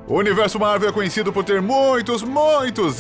O universo Marvel é conhecido por ter muitos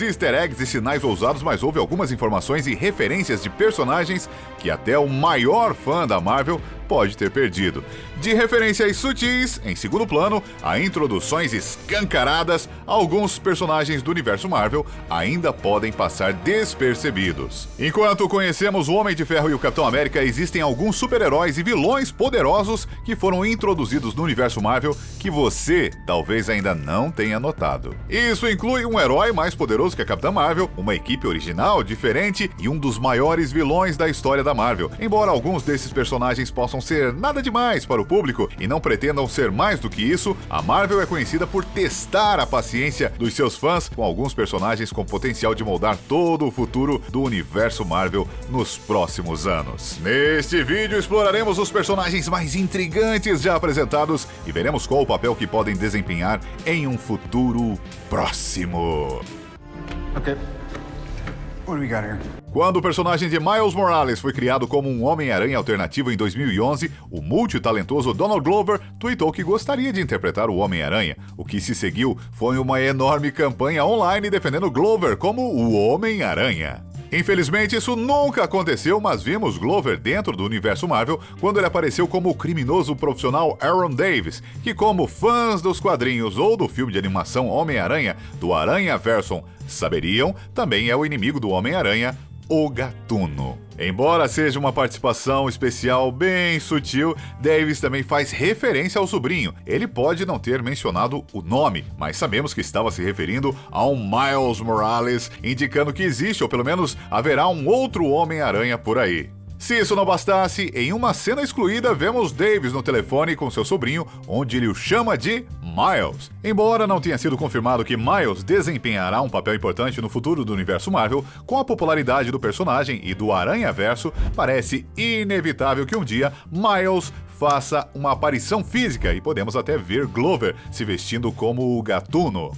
easter eggs e sinais ousados, mas houve algumas informações e referências de personagens que até o maior fã da Marvel pode ter perdido. De referências sutis, em segundo plano, a introduções escancaradas, alguns personagens do universo Marvel ainda podem passar despercebidos. Enquanto conhecemos o Homem de Ferro e o Capitão América, existem alguns super-heróis e vilões poderosos que foram introduzidos no universo Marvel que você talvez ainda não tenha notado. Isso inclui um herói mais poderoso que a Capitã Marvel, uma equipe original diferente e um dos maiores vilões da história da Marvel. Embora alguns desses personagens possam ser nada demais para o público e não pretendam ser mais do que isso, a Marvel é conhecida por testar a paciência dos seus fãs com alguns personagens com potencial de moldar todo o futuro do universo Marvel nos próximos anos. Neste vídeo exploraremos os personagens mais intrigantes já apresentados e veremos qual o papel que podem desempenhar em um futuro próximo. Okay. What do we got here? Quando o personagem de Miles Morales foi criado como um Homem-Aranha alternativo em 2011, o multitalentoso Donald Glover tweetou que gostaria de interpretar o Homem-Aranha. O que se seguiu foi uma enorme campanha online defendendo Glover como o Homem-Aranha. Infelizmente, isso nunca aconteceu, mas vimos Glover dentro do universo Marvel quando ele apareceu como o criminoso profissional Aaron Davis, que, como fãs dos quadrinhos ou do filme de animação Homem-Aranha, do Aranhaverso, saberiam, também é o inimigo do Homem-Aranha, o Gatuno. Embora seja uma participação especial bem sutil, Davis também faz referência ao sobrinho. Ele pode não ter mencionado o nome, mas sabemos que estava se referindo a um Miles Morales, indicando que existe, ou pelo menos haverá um outro Homem-Aranha por aí. Se isso não bastasse, em uma cena excluída, vemos Davis no telefone com seu sobrinho, onde ele o chama de Miles. Embora não tenha sido confirmado que Miles desempenhará um papel importante no futuro do universo Marvel, com a popularidade do personagem e do Aranhaverso, parece inevitável que um dia Miles faça uma aparição física e podemos até ver Glover se vestindo como o Gatuno.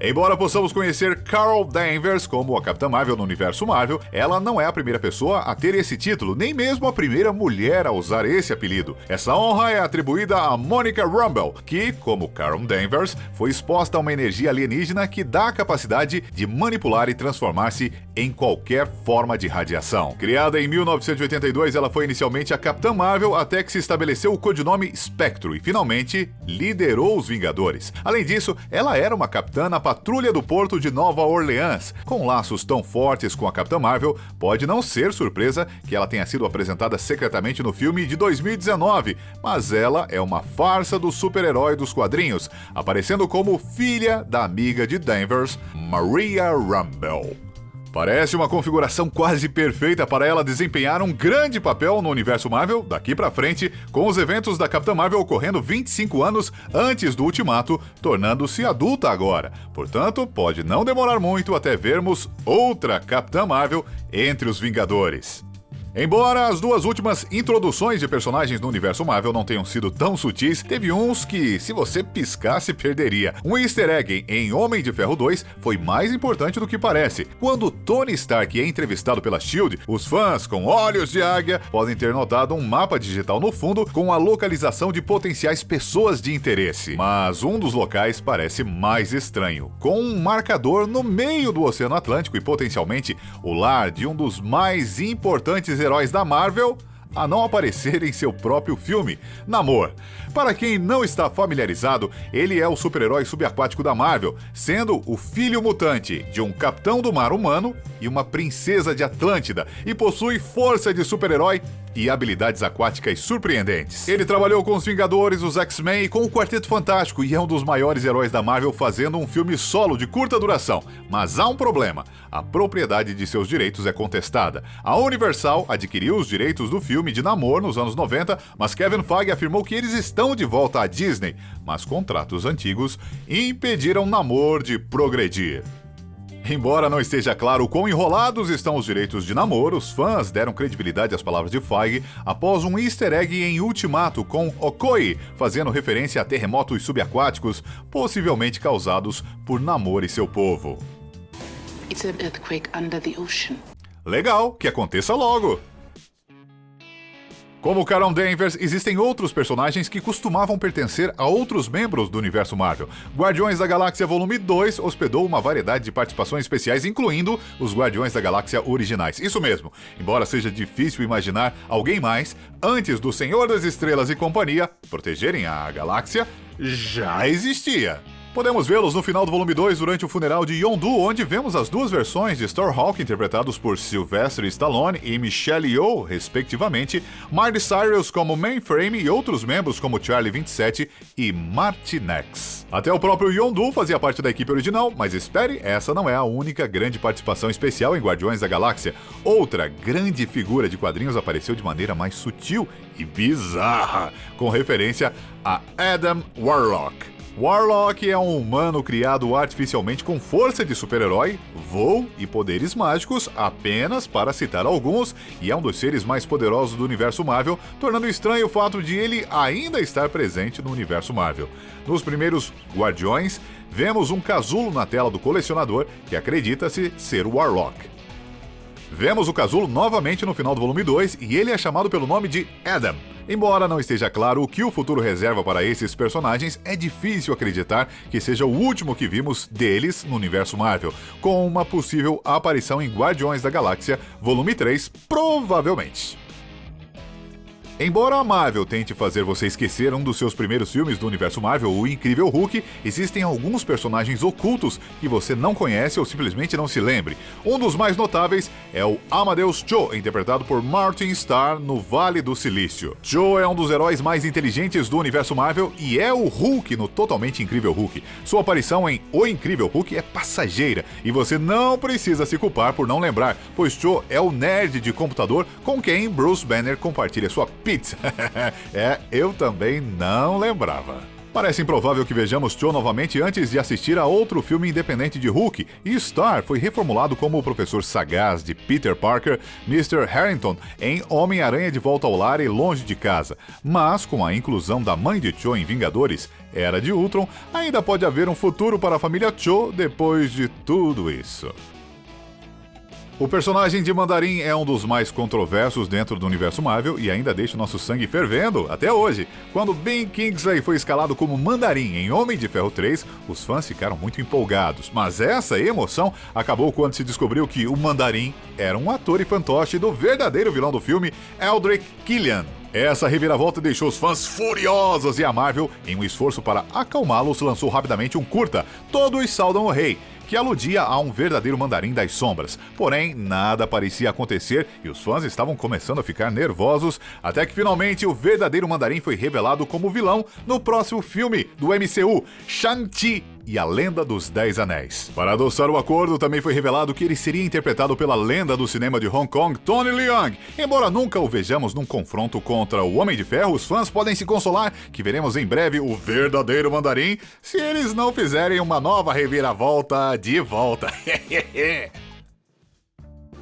Embora possamos conhecer Carol Danvers como a Capitã Marvel no universo Marvel, ela não é a primeira pessoa a ter esse título, nem mesmo a primeira mulher a usar esse apelido. Essa honra é atribuída a Monica Rambeau, que, como Carol Danvers, foi exposta a uma energia alienígena que dá a capacidade de manipular e transformar-se em qualquer forma de radiação. Criada em 1982, ela foi inicialmente a Capitã Marvel até que se estabeleceu o codinome Spectro e, finalmente, liderou os Vingadores. Além disso, ela era uma capitã na patrulha do porto de Nova Orleans. Com laços tão fortes com a Capitã Marvel, pode não ser surpresa que ela tenha sido apresentada secretamente no filme de 2019, mas ela é uma farsa do super-herói dos quadrinhos, aparecendo como filha da amiga de Danvers, Maria Rambeau. Parece uma configuração quase perfeita para ela desempenhar um grande papel no universo Marvel daqui pra frente, com os eventos da Capitã Marvel ocorrendo 25 anos antes do Ultimato, tornando-se adulta agora. Portanto, pode não demorar muito até vermos outra Capitã Marvel entre os Vingadores. Embora as duas últimas introduções de personagens no universo Marvel não tenham sido tão sutis, teve uns que, se você piscasse, perderia. Um easter egg em Homem de Ferro 2 foi mais importante do que parece. Quando Tony Stark é entrevistado pela SHIELD, os fãs com olhos de águia podem ter notado um mapa digital no fundo com a localização de potenciais pessoas de interesse. Mas um dos locais parece mais estranho, com um marcador no meio do Oceano Atlântico e potencialmente o lar de um dos mais importantes heróis da Marvel a não aparecer em seu próprio filme, Namor. Para quem não está familiarizado, ele é o super-herói subaquático da Marvel, sendo o filho mutante de um capitão do mar humano e uma princesa de Atlântida, e possui força de super-herói e habilidades aquáticas surpreendentes. Ele trabalhou com os Vingadores, os X-Men e com o Quarteto Fantástico e é um dos maiores heróis da Marvel fazendo um filme solo de curta duração. Mas há um problema: a propriedade de seus direitos é contestada. A Universal adquiriu os direitos do filme de Namor nos anos 90, mas Kevin Feige afirmou que eles estão de volta à Disney, mas contratos antigos impediram Namor de progredir. Embora não esteja claro quão enrolados estão os direitos de Namor, os fãs deram credibilidade às palavras de Feige após um easter egg em Ultimato com Okoye, fazendo referência a terremotos subaquáticos possivelmente causados por Namor e seu povo. It's an earthquake under the ocean. Legal, que aconteça logo! Como Carol Danvers, existem outros personagens que costumavam pertencer a outros membros do universo Marvel. Guardiões da Galáxia Volume 2 hospedou uma variedade de participações especiais, incluindo os Guardiões da Galáxia originais. Isso mesmo, embora seja difícil imaginar alguém mais, antes do Senhor das Estrelas e companhia protegerem a galáxia, já existia. Podemos vê-los no final do volume 2 durante o funeral de Yondu, onde vemos as duas versões de Starhawk interpretados por Sylvester Stallone e Michelle Yeoh, respectivamente, Miley Cyrus como Mainframe e outros membros como Charlie 27 e Martinex. Até o próprio Yondu fazia parte da equipe original, mas espere, essa não é a única grande participação especial em Guardiões da Galáxia. Outra grande figura de quadrinhos apareceu de maneira mais sutil e bizarra, com referência a Adam Warlock. Warlock é um humano criado artificialmente com força de super-herói, voo e poderes mágicos, apenas para citar alguns, e é um dos seres mais poderosos do universo Marvel, tornando estranho o fato de ele ainda estar presente no universo Marvel. Nos primeiros Guardiões, vemos um casulo na tela do colecionador que acredita-se ser o Warlock. Vemos o casulo novamente no final do volume 2 e ele é chamado pelo nome de Adam. Embora não esteja claro o que o futuro reserva para esses personagens, é difícil acreditar que seja o último que vimos deles no universo Marvel, com uma possível aparição em Guardiões da Galáxia Volume 3, provavelmente. Embora a Marvel tente fazer você esquecer um dos seus primeiros filmes do universo Marvel, o Incrível Hulk, existem alguns personagens ocultos que você não conhece ou simplesmente não se lembre. Um dos mais notáveis é o Amadeus Cho, interpretado por Martin Starr no Vale do Silício. Cho é um dos heróis mais inteligentes do universo Marvel e é o Hulk no Totalmente Incrível Hulk. Sua aparição em O Incrível Hulk é passageira e você não precisa se culpar por não lembrar, pois Cho é o nerd de computador com quem Bruce Banner compartilha sua pizza. Eu também não lembrava. Parece improvável que vejamos Cho novamente antes de assistir a outro filme independente de Hulk, e Starr foi reformulado como o professor sagaz de Peter Parker, Mr. Harrington, em Homem-Aranha de Volta ao Lar e Longe de Casa. Mas, com a inclusão da mãe de Cho em Vingadores, Era de Ultron, ainda pode haver um futuro para a família Cho depois de tudo isso. O personagem de Mandarim é um dos mais controversos dentro do universo Marvel e ainda deixa o nosso sangue fervendo até hoje. Quando Ben Kingsley foi escalado como Mandarim em Homem de Ferro 3, os fãs ficaram muito empolgados, mas essa emoção acabou quando se descobriu que o Mandarim era um ator e fantoche do verdadeiro vilão do filme, Eldrick Killian. Essa reviravolta deixou os fãs furiosos e a Marvel, em um esforço para acalmá-los, lançou rapidamente um curta, Todos Saudam o Rei, que aludia a um verdadeiro Mandarim das sombras. Porém, nada parecia acontecer e os fãs estavam começando a ficar nervosos, até que finalmente o verdadeiro Mandarim foi revelado como vilão no próximo filme do MCU, Shang-Chi e a Lenda dos 10 Anéis. Para adoçar o acordo, também foi revelado que ele seria interpretado pela lenda do cinema de Hong Kong, Tony Leung. Embora nunca o vejamos num confronto contra o Homem de Ferro, os fãs podem se consolar que veremos em breve o verdadeiro Mandarim, se eles não fizerem uma nova reviravolta de volta.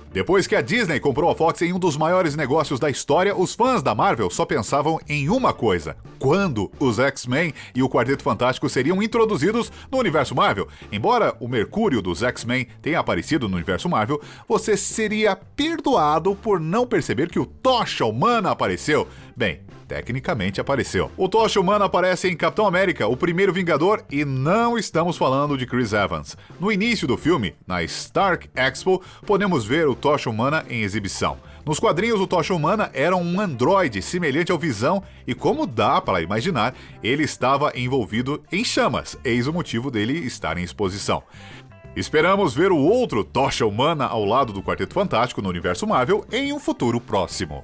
Depois que a Disney comprou a Fox em um dos maiores negócios da história, os fãs da Marvel só pensavam em uma coisa: quando os X-Men e o Quarteto Fantástico seriam introduzidos no universo Marvel. Embora o Mercúrio dos X-Men tenha aparecido no universo Marvel, você seria perdoado por não perceber que o Tocha Humana apareceu. Bem, tecnicamente apareceu. O Tocha Humana aparece em Capitão América, o primeiro Vingador, e não estamos falando de Chris Evans. No início do filme, na Stark Expo, podemos ver o Tocha Humana em exibição. Nos quadrinhos, o Tocha Humana era um androide semelhante ao Visão e, como dá para imaginar, ele estava envolvido em chamas, eis o motivo dele estar em exposição. Esperamos ver o outro Tocha Humana ao lado do Quarteto Fantástico no universo Marvel em um futuro próximo.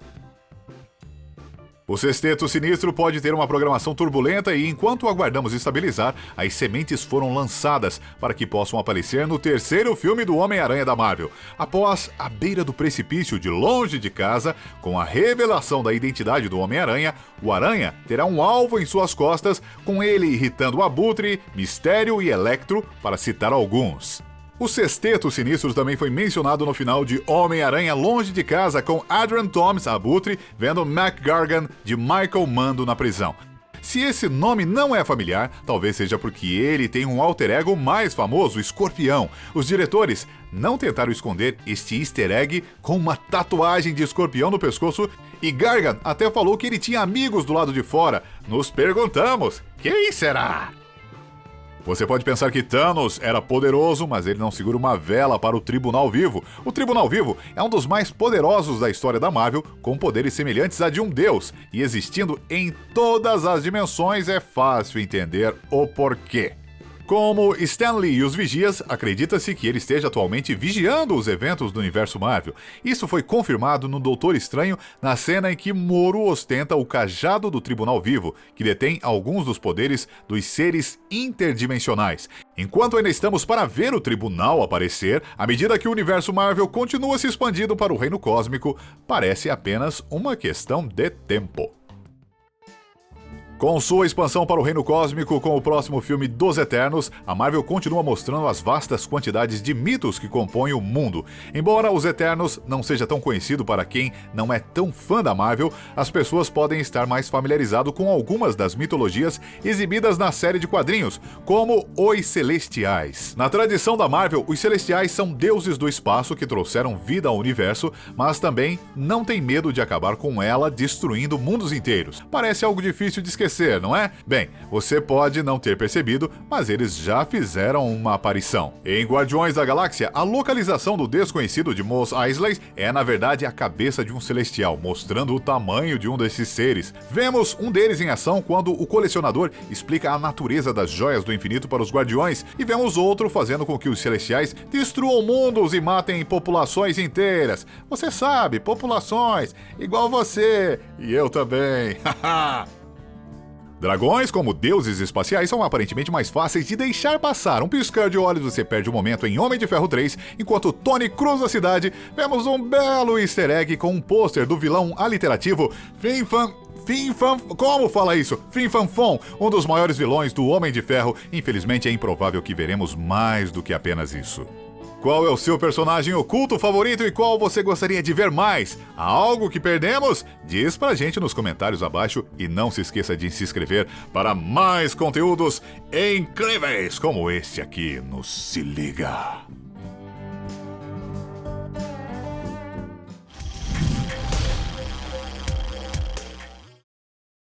O Sexteto Sinistro pode ter uma programação turbulenta e, enquanto aguardamos estabilizar, as sementes foram lançadas para que possam aparecer no terceiro filme do Homem-Aranha da Marvel. Após A Beira do Precipício de Longe de Casa, com a revelação da identidade do Homem-Aranha, o Aranha terá um alvo em suas costas, com ele irritando o Abutre, Mistério e Electro, para citar alguns. O Sexteto Sinistro também foi mencionado no final de Homem-Aranha Longe de Casa, com Adrian Thomas, Abutre, vendo Mac Gargan de Michael Mando na prisão. Se esse nome não é familiar, talvez seja porque ele tem um alter ego mais famoso, Escorpião. Os diretores não tentaram esconder este easter egg com uma tatuagem de escorpião no pescoço e Gargan até falou que ele tinha amigos do lado de fora. Nos perguntamos, quem será? Você pode pensar que Thanos era poderoso, mas ele não segura uma vela para o Tribunal Vivo. O Tribunal Vivo é um dos mais poderosos da história da Marvel, com poderes semelhantes a de um deus, e existindo em todas as dimensões é fácil entender o porquê. Como Stan Lee e os Vigias, acredita-se que ele esteja atualmente vigiando os eventos do universo Marvel. Isso foi confirmado no Doutor Estranho na cena em que Moro ostenta o cajado do Tribunal Vivo, que detém alguns dos poderes dos seres interdimensionais. Enquanto ainda estamos para ver o tribunal aparecer, à medida que o universo Marvel continua se expandindo para o reino cósmico, parece apenas uma questão de tempo. Com sua expansão para o reino cósmico com o próximo filme dos Eternos, a Marvel continua mostrando as vastas quantidades de mitos que compõem o mundo. Embora os Eternos não seja tão conhecido para quem não é tão fã da Marvel, as pessoas podem estar mais familiarizadas com algumas das mitologias exibidas na série de quadrinhos, como os Celestiais. Na tradição da Marvel, os Celestiais são deuses do espaço que trouxeram vida ao universo, mas também não têm medo de acabar com ela destruindo mundos inteiros. Parece algo difícil de esquecer, não é? Bem, você pode não ter percebido, mas eles já fizeram uma aparição. Em Guardiões da Galáxia, a localização do desconhecido de Mos Eisley é na verdade a cabeça de um celestial, mostrando o tamanho de um desses seres. Vemos um deles em ação quando o colecionador explica a natureza das joias do infinito para os Guardiões, e vemos outro fazendo com que os celestiais destruam mundos e matem populações inteiras. Você sabe, populações, igual você, e eu também. Haha! Dragões, como deuses espaciais, são aparentemente mais fáceis de deixar passar. Um piscar de olhos você perde o momento em Homem de Ferro 3, enquanto Tony cruza a cidade, vemos um belo easter egg com um pôster do vilão aliterativo como fala isso? Fin Fan Fom, um dos maiores vilões do Homem de Ferro. Infelizmente é improvável que veremos mais do que apenas isso. Qual é o seu personagem oculto favorito e qual você gostaria de ver mais? Há algo que perdemos? Diz pra gente nos comentários abaixo e não se esqueça de se inscrever para mais conteúdos incríveis como este aqui no Se Liga.